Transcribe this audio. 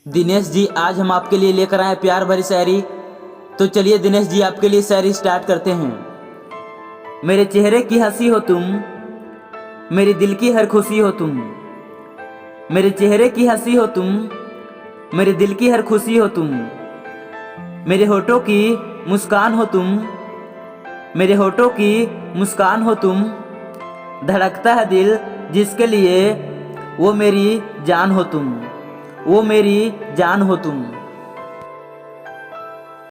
दिनेश जी, आज हम आपके लिए लेकर आए प्यार भरी शायरी। तो चलिए दिनेश जी, आपके लिए शायरी स्टार्ट करते हैं। मेरे चेहरे की हंसी हो तुम, मेरे दिल की हर खुशी हो तुम। मेरे चेहरे की हंसी हो तुम, मेरे दिल की हर खुशी हो तुम। मेरे होठों की मुस्कान हो तुम, मेरे होठों की मुस्कान हो तुम। धड़कता है दिल जिसके लिए, वो मेरी जान हो तुम, वो मेरी जान हो तुम।